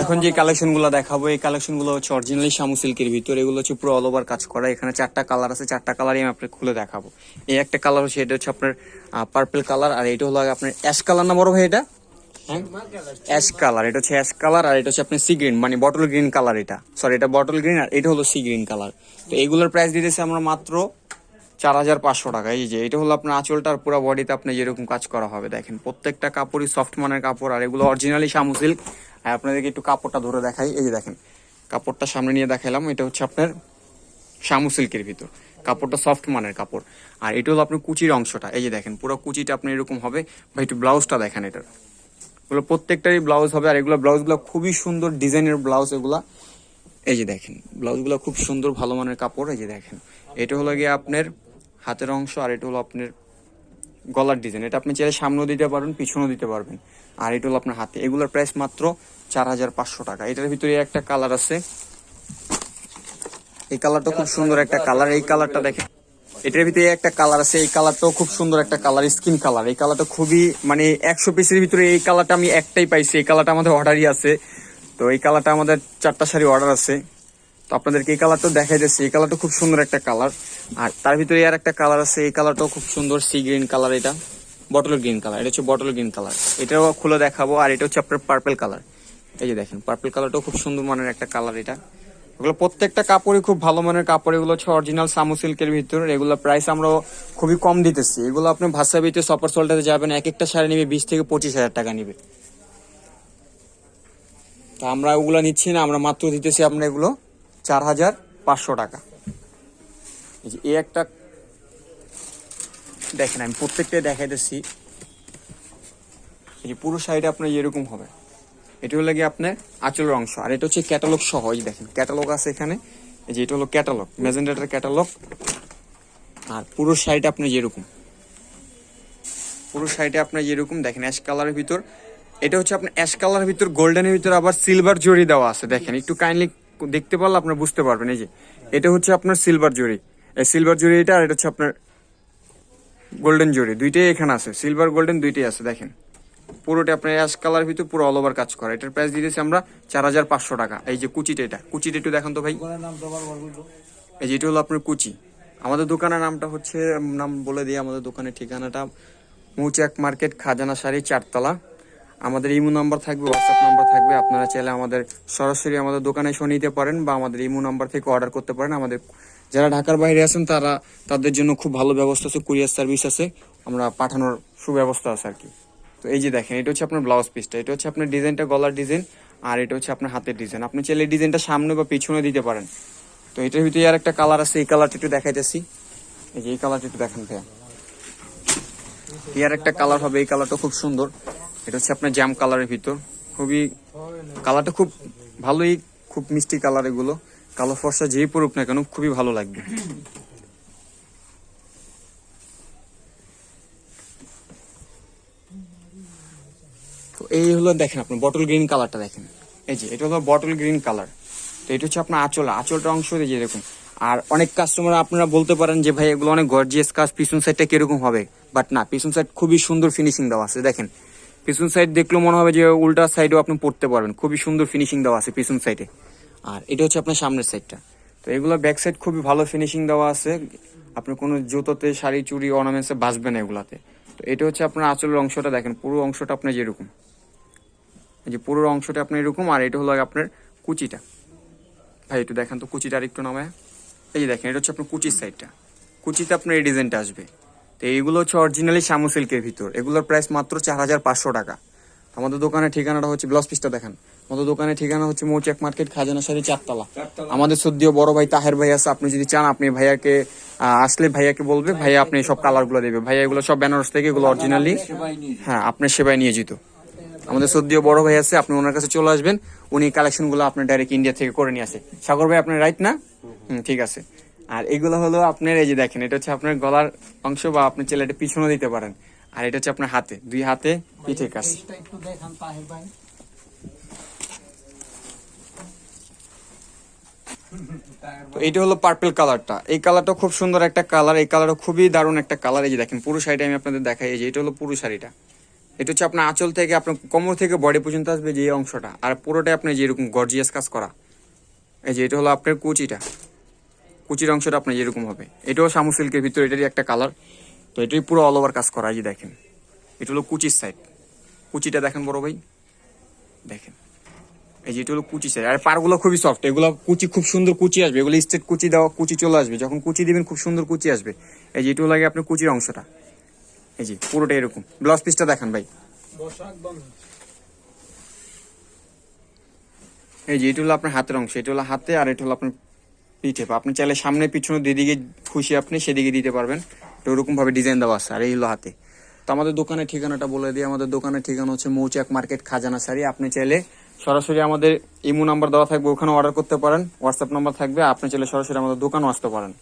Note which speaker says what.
Speaker 1: এখন যে কালেকশনগুলো দেখাবো এই কালেকশনগুলো হচ্ছে অরিজিনালি শামু সিল্কের ভিতর, এগুলো হচ্ছে পুরো অল ওভার কাজ করা। এখানে 4টা কালার আছে, 4টা কালারই আমি আপনাকে খুলে দেখাবো। এই একটা কালার হচ্ছে, এটা হচ্ছে আপনার পার্পল কালার, আর এটা হলো আপনার অ্যাশ কালার না বড় ভাই? এটা অ্যাশ কালার, এটা হচ্ছে অ্যাশ কালার, আর এটা হচ্ছে আপনার সি গ্রিন মানে বটল গ্রিন কালার। এটা সরি, এটা বটল গ্রিন আর এটা হলো সি গ্রিন কালার। তো এগুলোর প্রাইস দিতেছি আমরা মাত্র 4500 টাকা। এই যে এটা হলো আপনার আঁচলটার পুরো বডিতে আপনার যেরকম কাজ করা হবে, দেখেন প্রত্যেকটা কাপড়ই সফট মানের কাপড়, আর এগুলো অরিজিনালি শামু সিল্ক। আর আপনাদেরকে একটু কাপড়টা ধরে দেখাই, এই যে দেখেন কাপড়টা সামনে নিয়ে দেখাইলাম, এটা হচ্ছে আপনার শামু সিল্কের ভিতর, কাপড়টা সফট মানের কাপড়। আর এটা হলো আপনার কুচির অংশটা, এই যে দেখেন পুরো কুচিটা আপনার এরকম হবে। ভাই একটু ব্লাউজটা দেখেন, এটার এগুলো প্রত্যেকটারই ব্লাউজ হবে, আর এগুলো ব্লাউজগুলো খুবই সুন্দর ডিজাইনের ব্লাউজ এগুলা। এই যে দেখেন ব্লাউজগুলো খুব সুন্দর ভালো মানের কাপড়। এই যে দেখেন এটা হলো গিয়ে আপনার হাতের অংশ, আর এটা হলো আপনার গলার ডিজাইন। এটা আপনি চাইলে সামনেও দিতে পারবেন, পিছনেও দিতে পারবেন। আর এটা হলো আপনার হাতে। এগুলোর প্রাইস মাত্র 4500 টাকা। এটার ভিতরে একটা কালার আছে, এই কালারটা খুব সুন্দর একটা কালার। এই কালারটা দেখেন, এটার ভিতরে একটা কালার আছে, এই কালারটাও খুব সুন্দর একটা কালার, স্কিন কালার। এই কালারটা খুবই মানে 100 পিসের ভিতরে এই কালারটা আমি একটাই পাইছি। এই কালারটা আমাদের অর্ডারই আছে। তো এই কালারটা আমাদের 4টা শাড়ি অর্ডার আছে। তো আপনাদেরকে এই কালারটা দেখাই যাচ্ছে, এই কালারটা খুব সুন্দর একটা কালার। আর তার ভিতরে আর একটা কালার আছে, এই কালারটাও খুব সুন্দর, সি গ্রিন কালার। এটা বটল গ্রিন কালার, এটা হচ্ছে বটল গ্রিন কালার, এটাও খুলে দেখাবো। আর এটা হচ্ছে আপনার পার্পল কালার, এই যে দেখেন পার্পল কালারটাও খুব সুন্দর মানের একটা কালার। এটা এগুলো প্রত্যেকটা কাপড়ই খুব ভালো মানের কাপড়। এগুলো হচ্ছে অরিজিনাল শামু সিল্কের ভিতর। এগুলো প্রাইস আমরা খুবই কম দিতেছি। এগুলো আপনি ভাষাবিতে সপার সল্টাতে যাবেন, এক একটা শাড়ি নিবে 20 থেকে 25 হাজার টাকা নিবে। তা আমরা ওগুলো নিচ্ছি না, আমরা মাত্র দিতেছি আপনার এগুলো 4500 টাকা। এই একটা দেখেন, আমি প্রত্যেকটাই দেখাইতেছি। এই যে পুরো শাড়িটা আপনার এরকম হবে। এটা হলো গিয়ে আপনার আঁচলের অংশ, আর এটা হচ্ছে ক্যাটালগ সহ। এই দেখেন ক্যাটালগ আছে এখানে, এই যে এটা হলো ক্যাটালগ, ম্যাজেন্ডাটার ক্যাটালগ। আর পুরো শাড়িটা আপনার যেরকম, পুরো শাড়িটা আপনার যেরকম দেখেন অ্যাশ কালারের ভিতর। এটা হচ্ছে আপনার অ্যাশ কালারের ভিতর গোল্ডেনের ভিতর আবার সিলভার জরি দেওয়া আছে। দেখেন একটু কাইন্ডলি দেখতে পারলে আপনার বুঝতে পারবেন। এই যে এটা হচ্ছে আপনার সিলভার জরি, এই সিলভার জরি এটা, আর এটা হচ্ছে আপনার গোল্ডেন জরি। দুইটাই এখানে আছে, সিলভার গোল্ডেন দুইটাই আছে। দেখেন পুরোটা আপনার অ্যাশ কালার ভিতর পুরো অল ওভার কাজ করা। এটার প্রাইস দিতেছি আমরা 4500 টাকা। এই যে কুচিটা, এটা কুচিটা একটু দেখান তো ভাই। এই যে এটা হলো আপনার কুচি। আমাদের দোকানের নামটা হচ্ছে, নাম বলে দিই, আমাদের দোকানের ঠিকানাটা মৌচাক মার্কেট, খাজানা শাড়ি, 4তলা। আমাদের ইমো নাম্বার থাকবে, হোয়াটসঅ্যাপ নাম্বার থাকবে। আপনারা চাইলে আমাদের সরাসরি আমাদের দোকানে এসে নিতে পারেন, বা আমাদের ইমো নাম্বার থেকে অর্ডার করতে পারেন। আমাদের যারা ঢাকার বাইরে আছেন তারা, তাদের জন্য খুব ভালো ব্যবস্থা আছে, কুরিয়ার সার্ভিস আছে, আমরা পাঠানোর সুব্যবস্থা আছে আর কি। তো এই যে দেখেন এটা হচ্ছে আপনার ব্লাউজ পিসটা, এটা হচ্ছে আপনার ডিজাইনটা গলার ডিজাইন, আর এটা হচ্ছে আপনার হাতের ডিজাইন। আপনি চাইলে ডিজাইনটা সামনে বা পিছনে দিতে পারেন। তো এটার ভিতরে আর একটা কালার আছে, এই কালারটা একটু দেখাইতেছি। এই যে এই কালারটা একটু দেখেন ভাইয়া, এর একটা কালার হবে, এই কালারটা খুব সুন্দর। এটা হচ্ছে আপনার জাম কালারের ভিতর, খুবই কালারটা খুব ভালোই, খুব মিষ্টি কালার। এগুলো কালো ফর্সা যেই পড়ুক না কেন খুবই ভালো লাগবে। তো এই হলো দেখেন আপনার বটল গ্রিন কালারটা দেখেন, এই যে এটা হলো বটল গ্রিন কালার। তো এটা হচ্ছে আপনার আঁচলটা অংশ যে এরকম। আর অনেক কাস্টমার আপনারা বলতে পারেন যে ভাই এগুলো অনেক গর্জিয়াস কাজ, পিছন সাইডটা কিরকম হবে, বাট না, পিছন সাইড খুবই সুন্দর ফিনিশিং দেওয়া আছে। দেখেন পিছন সাইড দেখলেও মনে হবে যে উল্টা সাইডেও আপনি পড়তে পারবেন, খুবই সুন্দর ফিনিশিং দেওয়া আছে পিছন সাইডে। আর এটা হচ্ছে আপনার সামনের সাইডটা। তো এগুলো ব্যাক সাইড খুবই ভালো ফিনিশিং দেওয়া আছে, আপনি কোনো জুতোতে, শাড়ি, চুড়ি, অর্নামেন্টসে বাঁচবে না এগুলাতে। তো এটা হচ্ছে আপনার আঁচলের অংশটা, দেখেন পুরো অংশটা আপনার যেরকম, এই যে পুরো অংশটা আপনার এরকম। আর এটা হলো আপনার কুচিটা, ভাই একটু দেখেন তো কুচিটা আর একটু নামায়। এই যে দেখেন এটা হচ্ছে আপনার কুচির সাইডটা, কুচিতে আপনার এই ডিজাইনটা আসবে। তো এইগুলো হচ্ছে অরিজিনালি শামু সিল্কের ভিতর। এগুলোর প্রাইস মাত্র 4500 টাকা। আমাদের দোকানের ঠিকানাটা হচ্ছে, ব্লাউজ পিসটা দেখেন, আমাদের দোকানের ঠিকানা হচ্ছে মৌচাক মার্কেট, খাজানা শাড়ি, 4তলা। আমাদের সদ্য বড় ভাই তাহের ভাই আছে, আপনি যদি চান আপনি ভাইয়াকে আসলে ভাইয়াকে বলবে, ভাইয়া আপনি সব কালার গুলো দেবে। ভাইয়া এগুলো সব বেনারস থেকে, এগুলো অরিজিনালি, হ্যাঁ আপনার সেবায় নিয়ে যেত। আমাদের সদ্য বড় ভাই আছে, আপনি ওনার কাছে চলে আসবেন, উনি কালেকশন গুলো আপনার ডাইরেক্ট ইন্ডিয়া থেকে করে নিয়ে আসে। সাগর ভাই আপনার রাইট না? ঠিক আছে। আর এগুলো হলো আপনার, এই যে দেখেন এটা হচ্ছে আপনার গলার অংশ, বা আপনি ছেলেটা পিছনে দিতে পারেন। আর এটা হচ্ছে আপনার হাতে, দুই হাতে পিঠে কাজ। তো এইটা হলো পার্পল কালারটা, এই কালারটা খুব সুন্দর একটা কালার, এই কালারটা খুবই দারুণ একটা কালার। এই যে দেখেন পুরো শাড়িটা আমি আপনাদের দেখাই, এই যে এটা হলো পুরো শাড়িটা, এটা হচ্ছে আপনার আঁচল থেকে আপনার কোমর থেকে বডি পর্যন্ত আসবে যে এই অংশটা, আর পুরোটাই আপনার যেরকম গর্জিয়াস কাজ করা। এই যে এটা হলো আপনার কুচিটা, কুচির অংশটা আপনার যেরকম হবে। এটাও শামু সিল্কের ভিতরে, এটারই একটা কালার। তো এটাই পুরো অল ওভার কাজ করা। এই যে দেখেন, এটা হলো কুচির সাইড, কুচিটা দেখেন বড় ভাই, দেখেন এই যে এটা হলো কুচি সাইড। আর পারগুলো খুবই সফট, এগুলো কুচি খুব সুন্দর কুচি আসবে, এগুলো স্ট্রেট কুচি দেওয়া, কুচি চলে আসবে, যখন কুচি দিবেন খুব সুন্দর কুচি আসবে। এই যে এটা লাগে আপনার কুচির অংশটা, এই যে পুরোটা এরকম। ব্লাউজ পিসটা দেখান ভাই, এই যে এটা হলো আপনার হাতের অংশ, এটা হলো হাতে, আর এটা হলো আপনার পিঠে। আপনি চাইলে সামনে পিছনে যেদিকে খুশি আপনি সেদিকে দিতে পারবেন, তো ওরকম ভাবে ডিজাইন দেওয়া আছে। আর এই হলো হাতে। তো আমাদের দোকানের ঠিকানাটা বলে দিই, আমাদের দোকানের ঠিকানা হচ্ছে মৌচাক মার্কেট, খাজানা শাড়ি। আপনি চাইলে সরাসরি আমাদের ইমো নাম্বার দেওয়া থাকবে, ওখানে অর্ডার করতে পারেন, হোয়াটসঅ্যাপ নাম্বার থাকবে, আপনি চাইলে সরাসরি আমাদের দোকানও আসতে পারেন।